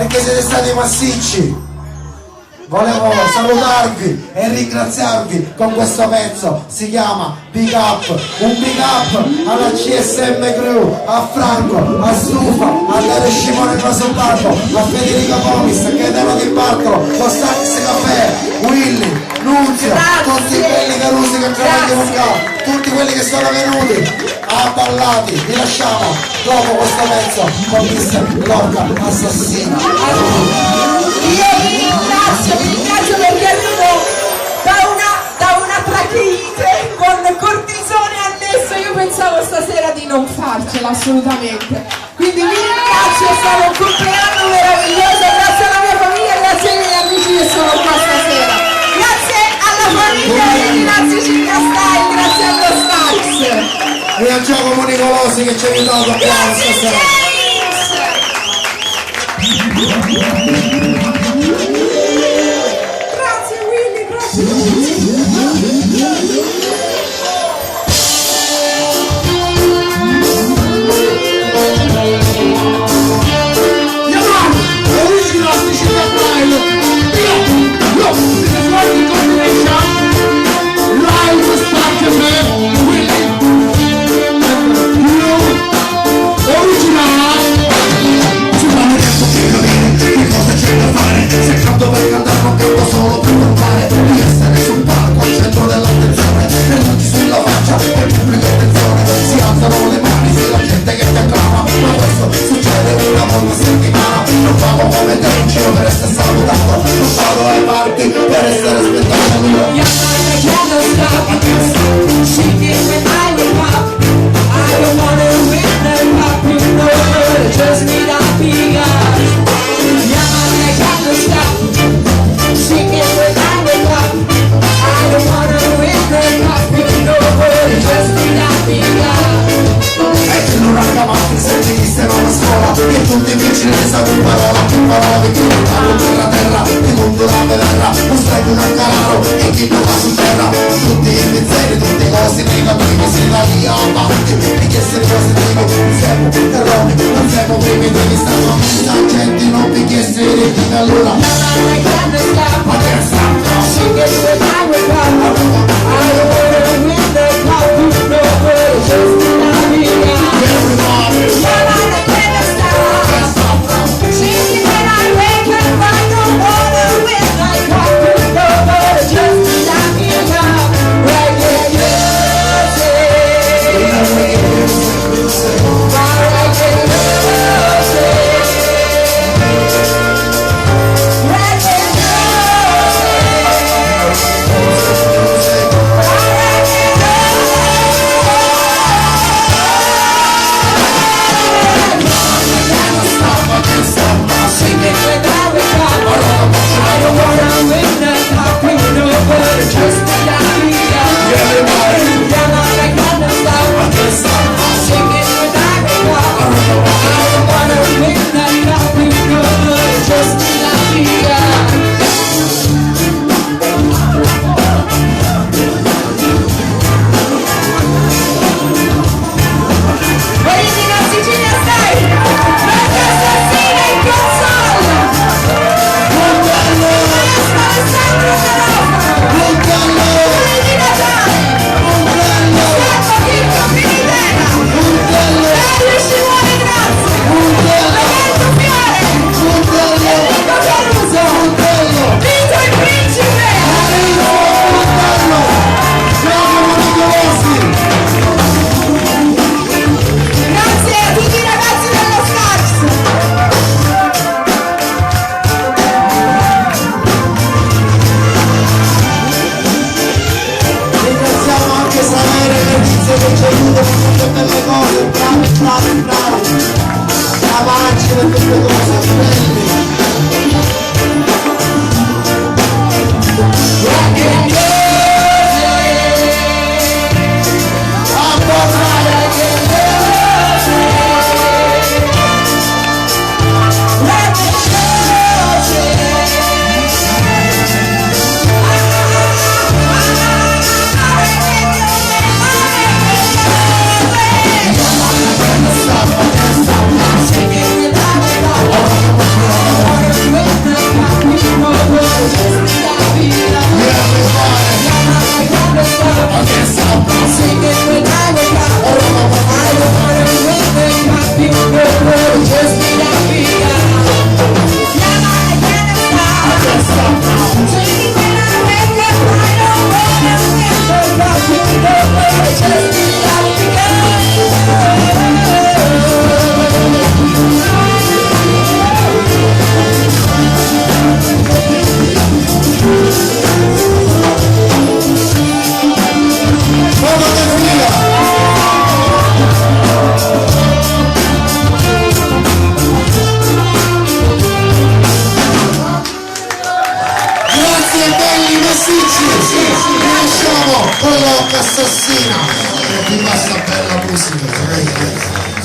perché siete stati massicci. Volevo salutarvi e ringraziarvi con questo pezzo, si chiama Big Up, un big up alla CSM Crew, a Franco, a Stufa, a Dario Scimone Casobato, a Federico Comis, Gaetano Di Bartolo, Costanzo Caffè, Willy, Nunzio, tutti quelli Carusi che travagliano qua, tutti quelli che sono venuti a ballati, vi lasciamo dopo questo pezzo con Mister Lorca Assassino. Io vi ringrazio perché arrivo da una trachite con cortisone annesso. Io pensavo stasera di non farcela assolutamente, quindi vi ringrazio, è stato un compleanno meraviglioso, grazie alla mia famiglia, grazie ai miei amici che sono qua stasera, grazie alla famiglia di Nazio Cinca Style, grazie allo Stax e a Giacomo Nicolosi che ci ha aiutato a fare stasera. Grazie Willy, grazie. Se canto per cantare non canto solo per cantare, di essere sul palco al centro dell'attenzione, e non ci sulla faccia e il pubblico attenzione, si alzano le mani, sì la gente che ti acclama, ma questo succede una volta a settimana, non famo come te in giro per essere salutato, non vado ai party per essere aspettato. Just need a big up. Sing it when I wake up. I don't wanna wake up with nobody, just need a big up. E che non raccamati se ci dissero alla scuola che tutti i vicini ne sanno in parola che chi non va per terra, il mondo la verrà, non stai con un calaro e chi non va su terra, tutti i pensieri, tutti i cosi negativi, si va lì avanti, richiesti positivi, non siamo terroni, non siamo primitivi, stanno a gente, non vi chiesti di allora. Ma che sta? Sing it when I wake up. I don't wanna win the cup with nobody, just need a big up. Grazie belli massicci, lasciamo con l'occa assassina e ti basta bella musica.